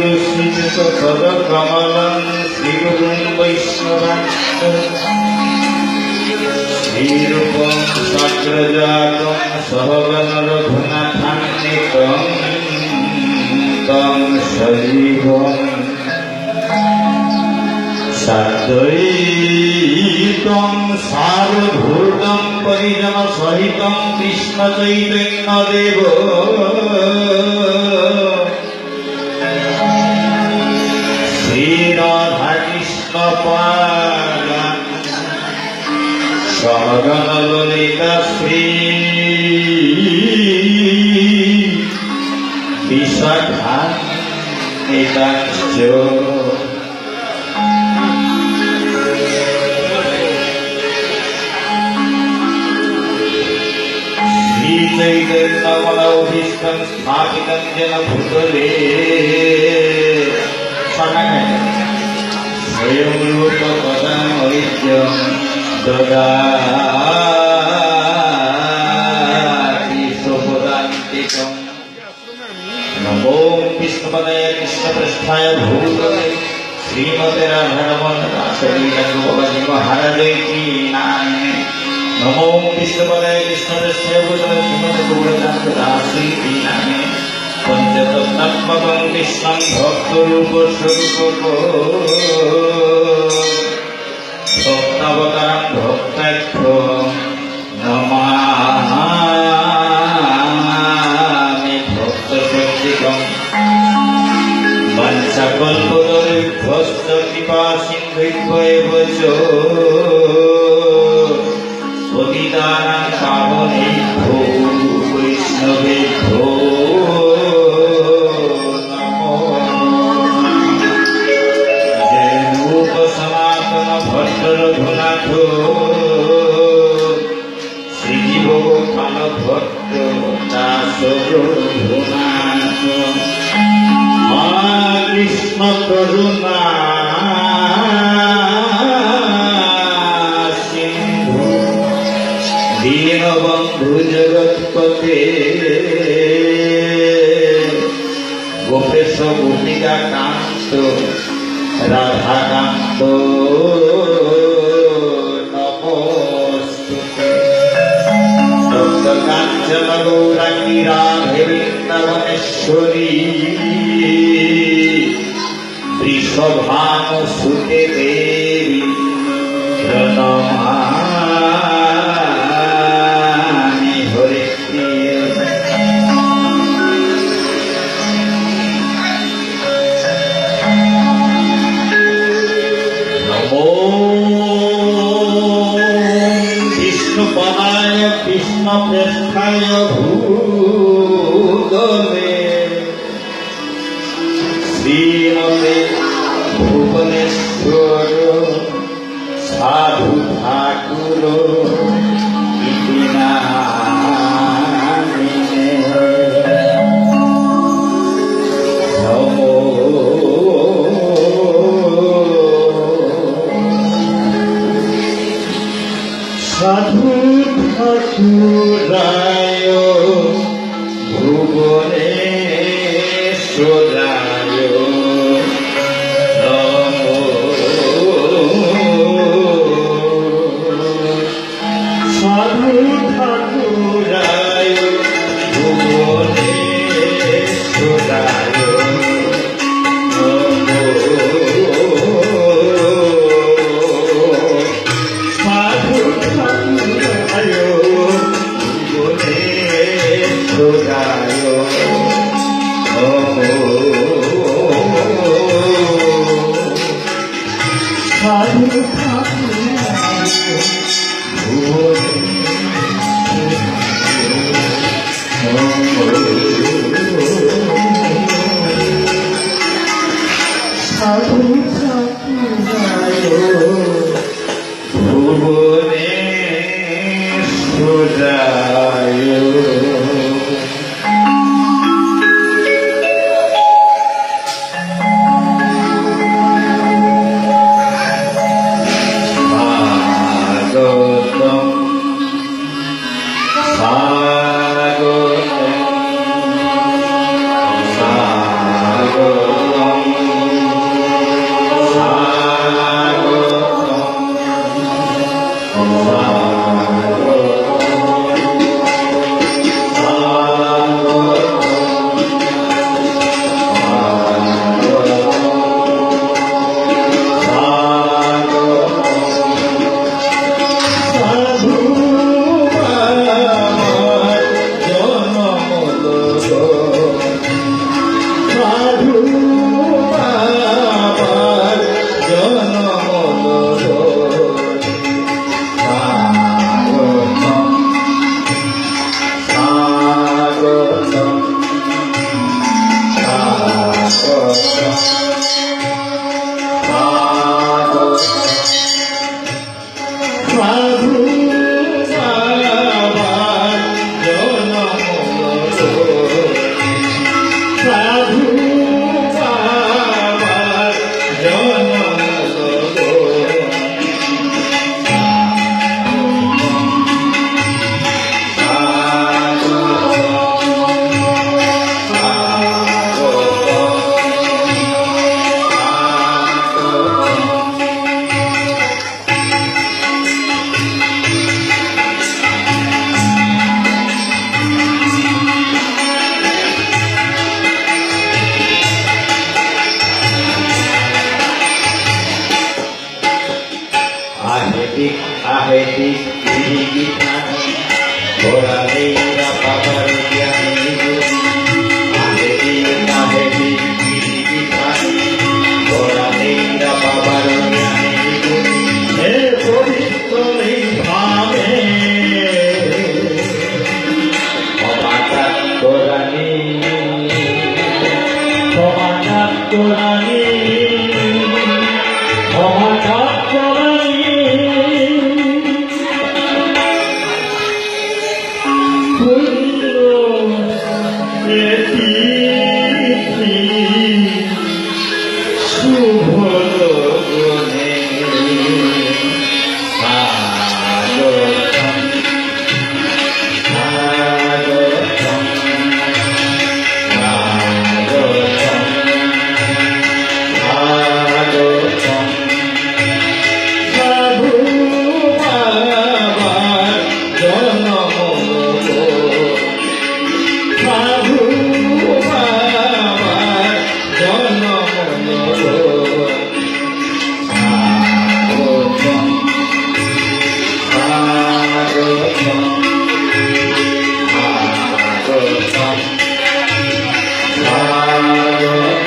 श्रीगुरुश्रीयुतपदकमलं श्रीगुरुं वैष्णवांश्च श्रीरूपं साग्रजातं सहगणरघुनाथान्वितं तं सजीवम् साद्वैतं सार्वभूतं परिजनसहितं कृष्णचैतन्यदेव श्रीराधाकृष्णपादा सहगणललिता श्री विशाखान्विताश्च श्रीचैतन्यमनोभीष्टं स्थापितं येन भूतले स्वयं रूपपदमैक्यं ददाति स्वपदान्तिकम् नमो विष्णुपदये कृष्णपृष्ठाय भूतले श्रीमते राधारमण दासरी महाराज की नामे नमो विष्णुपदये कृष्णपृष्ठाय भूतले श्रीमते गौरदास दासी की नामे पंचतत्त्वात्मकं कृष्णं भक्तरूपस्वरूपं भक्तावतारं भक्ताख्यं नमामि भक्तशक्तिकम् वंशकल्पतरुभ्यश्च कृपासिन्धुभ्येव च पतितानां पावनेभ्यो वैष्णवेभ्यो रघुनाथ श्रीजीव गोपाल भट्ट दास रघुनाथ कृष्ण करुणा सिंधु दीनबंधु जगत्पते गोपेश गोपिका कांत राधाकांत कांचन गौरांगी राधे वृंदावनेश्वरी वृषभानुसुते देवी प्रणमामि हरिप्रिय नमो विष्णुपदाय कृष्णप्रेष्ठाय भूतले श्रीमते भुवनेश्वर साधु ठाकुर इति नामिने नमो साधु ठाकुराय भुवनेश्वराय नमो साधु ठाकुराय भुवनेश्वराय Bhagavatam তাহেতি গিরিগিঠান ঘোরালেরা বাবার জ্ঞানী তাহেতি তাহেতি গিরিগিঠান ঘোরালেরা বাবার জ্ঞানী হে পবিত্র এই ভাবে অবাকাত কোরআনী অবাকাত কোরআনী অবাকাত কোরআনী শুভ লগনে স্বাগতম স্বাগতম স্বাগতম স্বাগতম সাধু বাবার জনম সাধু বাবার জনম স্বাগতম স্বাগতম স্বাগতম স্বাগতম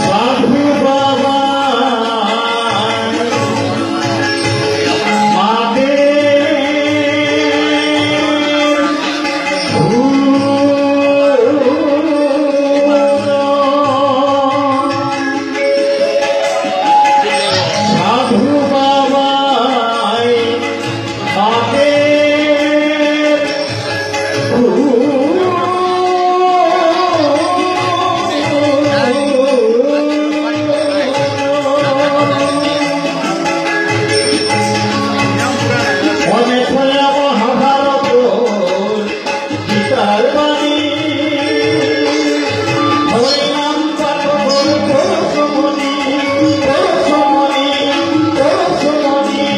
সাধু বাবা সাধু বাবাই অনেক মহাভারত গীতার বাণী হরিনাম পাঠ পরশমণি পরশমণি পরশমণি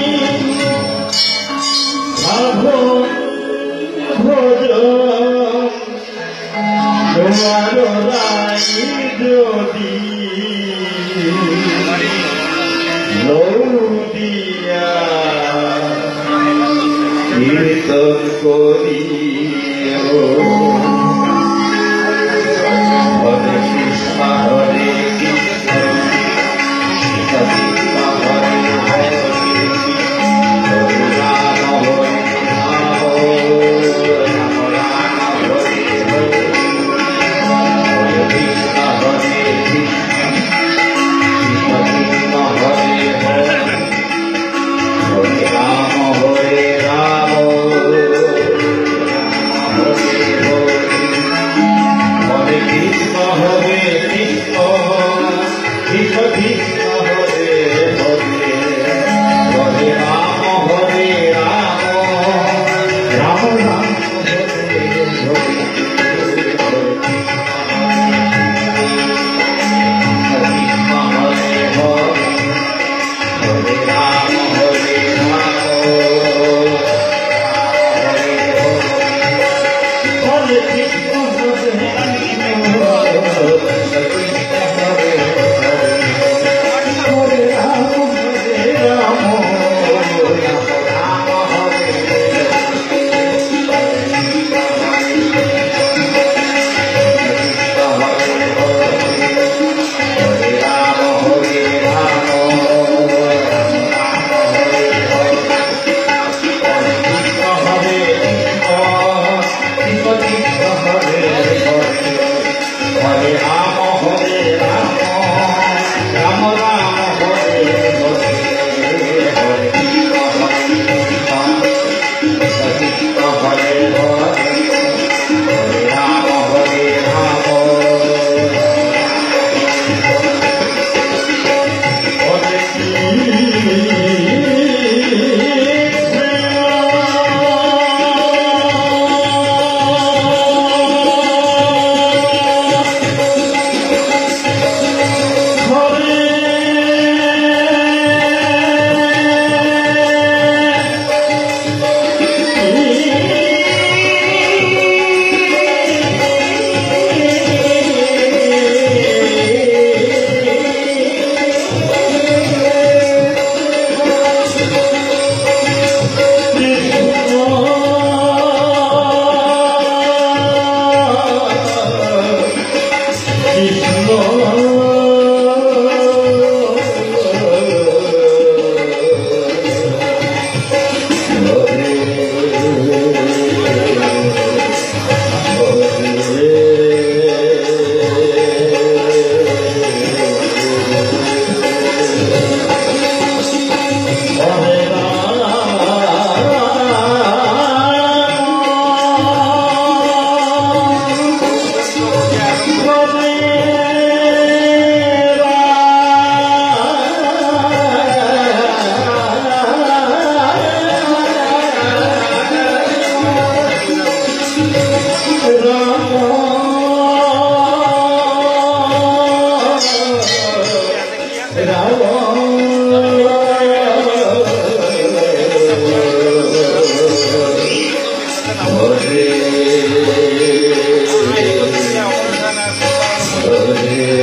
সাধন ভোজন জোয়ার রাই যদি লৌদিয়া কীর্তন করি হরে কৃষ্ণ হরে কৃষ্ণ কৃষ্ণ কৃষ্ণ হরে হরে হরে রাম হরে রাম রাম রাম হরে হরে হরে কৃষ্ণ হরে কৃষ্ণ কৃষ্ণ কৃষ্ণ হরে হরে হরে রাম হরে রাম হরে কৃষ্ণ হরে কৃষ্ণ কৃষ্ণ কৃষ্ণ হরে হরে হরে রাম হরে রাম রাম রাম হরে হরে কৃষ্ণ হরে হরে হরে রাম হরে রাম হরে কৃষ্ণ হরে কৃষ্ণ কৃষ্ণ হরে হরে হরে